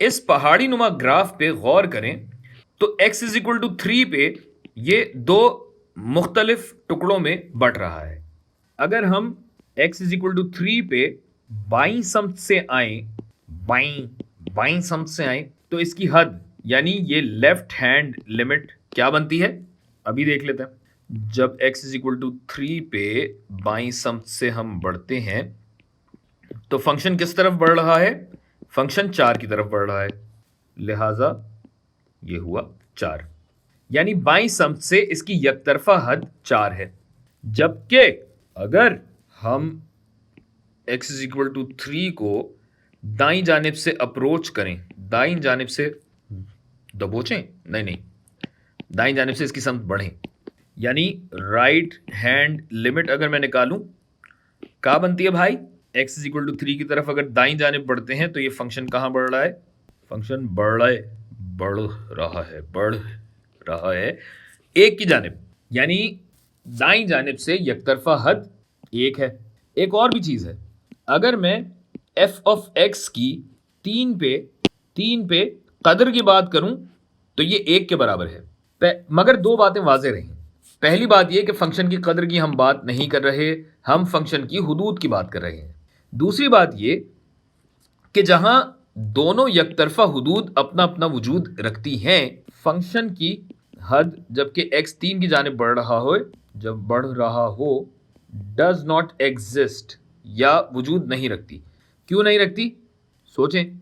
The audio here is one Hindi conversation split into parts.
इस पहाड़ी नुमा ग्राफ पे गौर करें तो x इज इक्वल टू 3 पे ये दो मुख्तलिफ टुकड़ों में बट रहा है। अगर हम x इज इक्वल टू 3 पे बाईं सम्त से आए, बाईं सम्त से आए तो इसकी हद यानी ये लेफ्ट हैंड लिमिट क्या बनती है, अभी देख लेते हैं। जब x इज इक्वल टू 3 पे बाईं सम्त से हम बढ़ते हैं तो फंक्शन किस तरफ बढ़ रहा है, फंक्शन 4 की तरफ बढ़ रहा है, लिहाजा ये हुआ 4, यानी बाईं सम्त से इसकी यकतरफा हद 4 है। जबकि अगर हम x इज इक्वल टू 3 को दाईं जानिब से अप्रोच करें, दाईं जानिब से दबोचें, नहीं, दाईं जानिब से इसकी सम्त बढ़ें, यानी राइट हैंड लिमिट अगर मैं निकालूं क्या बनती है भाई, x इज इक्वल टू 3 की तरफ अगर दाईं जानिब बढ़ते हैं तो ये फंक्शन कहाँ बढ़ रहा है, फंक्शन बढ़ रहा है एक की जानिब, यानी दाईं जानिब से यकतरफा हद 1 है। एक और भी चीज़ है, अगर मैं f ऑफ x की 3 पे कदर की बात करूं तो ये 1 के बराबर है। मगर दो बातें वाज़ेह रहीं। पहली बात यह कि फंक्शन की कदर की हम बात नहीं कर रहे, हम फंक्शन की हुदूद की बात कर रहे हैं। दूसरी बात यह कि जहां दोनों यकतरफा हुदूद अपना अपना वजूद रखती हैं, फंक्शन की हद जबकि x 3 की जानिब बढ़ रहा हो डज नॉट एग्जिस्ट या वजूद नहीं रखती। क्यों नहीं रखती, सोचें।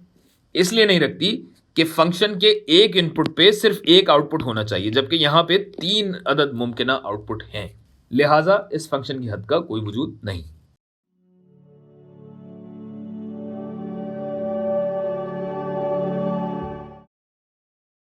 इसलिए नहीं रखती कि फंक्शन के एक इनपुट पे सिर्फ एक आउटपुट होना चाहिए, जबकि यहां पे 3 अदद मुमकिना आउटपुट हैं, लिहाजा इस फंक्शन की हद का कोई वजूद नहीं।